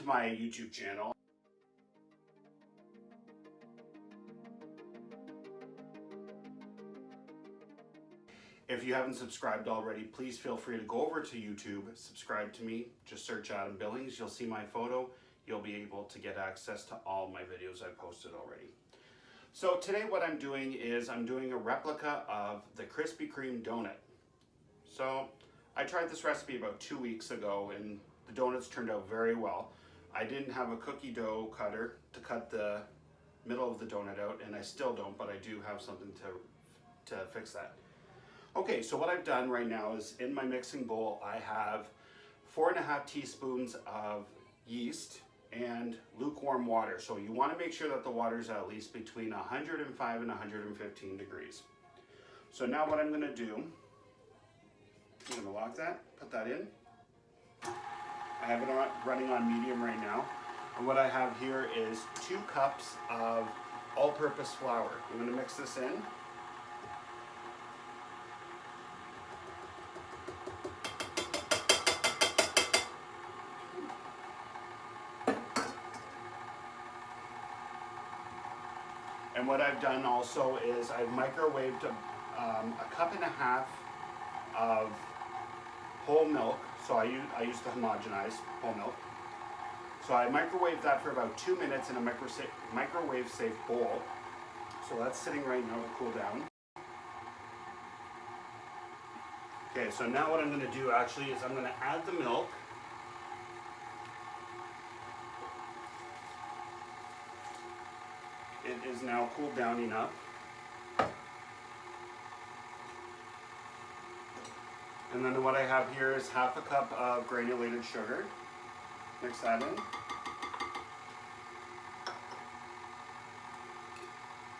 my YouTube channel. If you haven't subscribed already, please feel free to go over to YouTube, subscribe to me, just search Adam Billings, you'll see my photo, you'll be able to get access to all my videos I've posted already. So today what I'm doing is I'm doing a replica of the Krispy Kreme donut. So I tried this recipe about 2 weeks ago and the donuts turned out very well. I didn't have a cookie dough cutter to cut the middle of the donut out, and I still don't, but I do have something to fix that. Okay, so what I've done right now is in my mixing bowl, I have 4.5 teaspoons of yeast and lukewarm water. So you want to make sure that the water is at least between 105 and 115 degrees. So now what I'm going to do, I'm going to lock that, put that in. I have it running on medium right now. And what I have here is 2 cups of all-purpose flour. I'm going to mix this in. And what I've done also is I've microwaved a cup and a half of whole milk. So I used to homogenize whole milk. So I microwaved that for about 2 minutes in a microwave safe bowl. So that's sitting right now to cool down. Okay, so now what I'm going to do actually is I'm going to add the milk. It is now cooled down enough. And then what I have here is half a cup of granulated sugar. Mix that in.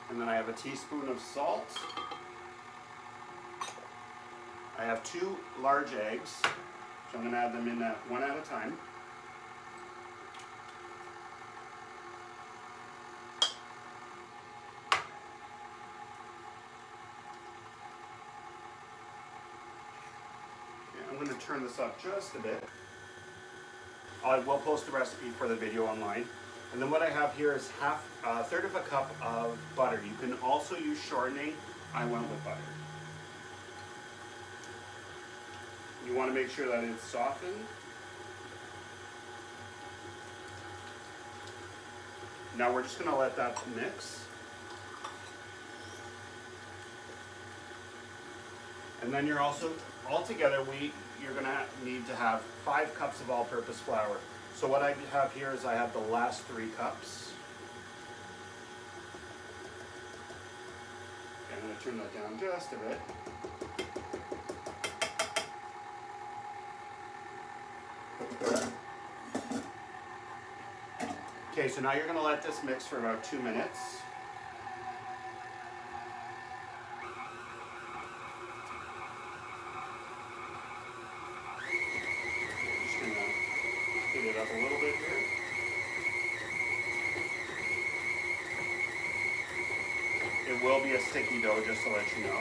And then I have a teaspoon of salt. I have 2 large eggs, so I'm going to add them in one at a time. I'm going to turn this up just a bit. I will post the recipe for the video online. And then what I have here is a third of a cup of butter. You can also use shortening. I went with butter. You want to make sure that it's softened. Now we're just going to let that mix. And then you're also, altogether, you're going to need to have 5 cups of all-purpose flour. So what I have here is I have the last 3 cups. Okay, I'm going to turn that down just a bit. Okay, so now you're going to let this mix for about 2 minutes. It up a little bit here. It will be a sticky dough, just to let you know.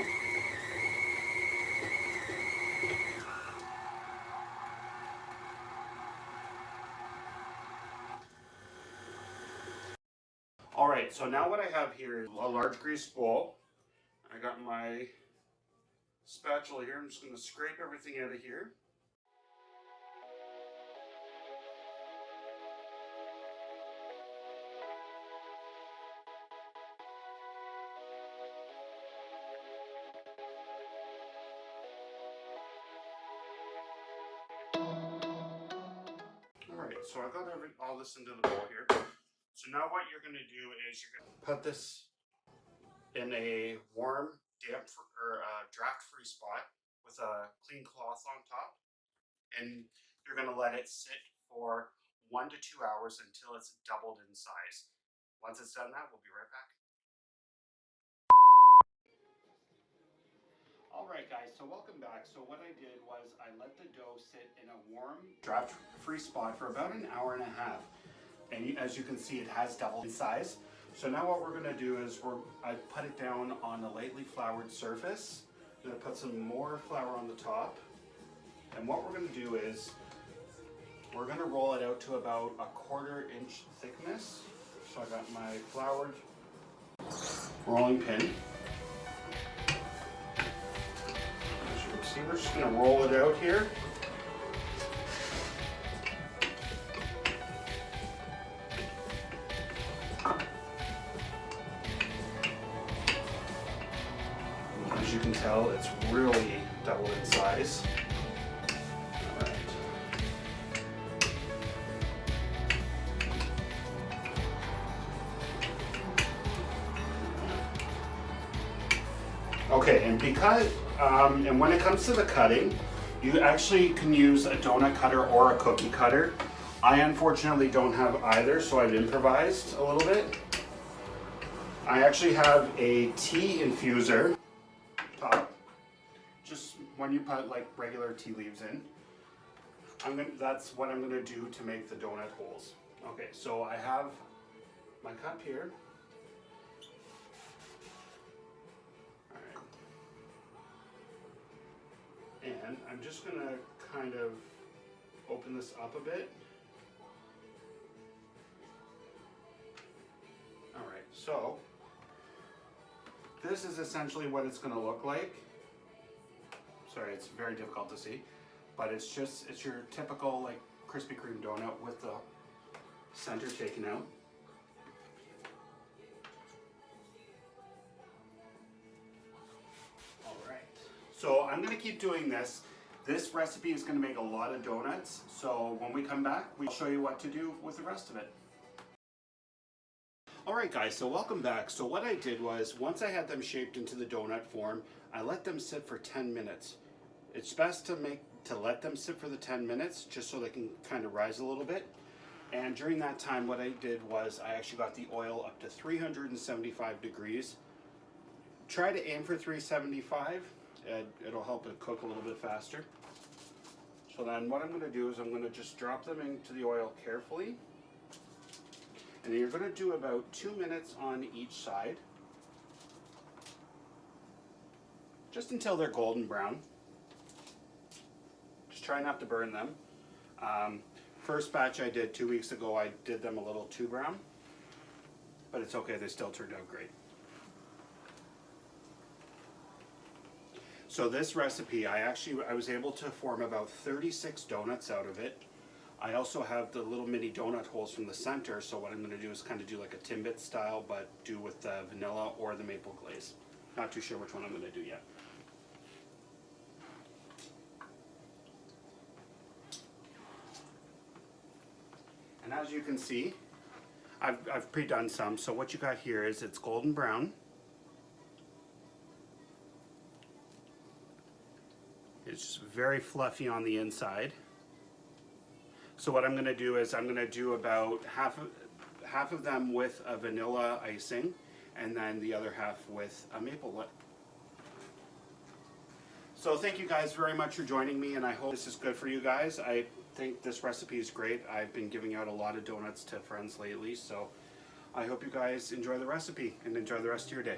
All right, so now what I have here is a large greased bowl. I got my spatula here. I'm just going to scrape everything out of here. Alright, so I got all this into the bowl here. So now what you're going to do is you're going to put this in a warm, draft-free spot with a clean cloth on top. And you're going to let it sit for 1 to 2 hours until it's doubled in size. Once it's done that, we'll be right back. Alright guys, so welcome back. So what I did was I let the dough sit in a warm, draft-free spot for about an hour and a half. And as you can see, it has doubled in size. So now what we're going to do is I put it down on a lightly floured surface. I'm going to put some more flour on the top. And what we're going to do is We're going to roll it out to about a 1/4 inch thickness. So I got my floured rolling pin. As you can see, we're just going to roll it out here. As you can tell, it's really doubled in size. All right. Okay, and because, and when it comes to the cutting, you actually can use a donut cutter or a cookie cutter. I unfortunately don't have either, so I've improvised a little bit. I actually have a tea infuser top, just when you put like regular tea leaves in. That's what I'm gonna do to make the donut holes. Okay, so I have my cup here. And I'm just going to kind of open this up a bit. All right, so this is essentially what it's going to look like. Sorry, it's very difficult to see, but it's your typical like Krispy Kreme donut with the center taken out. So I'm going to keep doing this. This recipe is going to make a lot of donuts. So when we come back, we'll show you what to do with the rest of it. Alright guys, so welcome back. So what I did was, once I had them shaped into the donut form, I let them sit for 10 minutes. It's best to let them sit for the 10 minutes just so they can kind of rise a little bit. And during that time, what I did was I actually got the oil up to 375 degrees. Try to aim for 375. It'll help it cook a little bit faster. So then what I'm going to do is I'm going to just drop them into the oil carefully. And then you're going to do about 2 minutes on each side. Just until they're golden brown. Just try not to burn them. First batch I did 2 weeks ago, I did them a little too brown. But it's okay, they still turned out great. So this recipe, I was able to form about 36 donuts out of it. I also have the little mini donut holes from the center, so what I'm going to do is kind of do like a Timbit style, but do with the vanilla or the maple glaze. Not too sure which one I'm going to do yet. And as you can see, I've pre-done some, so what you got here is it's golden brown. It's very fluffy on the inside. So what I'm going to do is I'm going to do about half of them with a vanilla icing, and then the other half with a maple lip. So thank you guys very much for joining me, and I hope this is good for you guys. I think this recipe is great. I've been giving out a lot of donuts to friends lately, so I hope you guys enjoy the recipe and enjoy the rest of your day.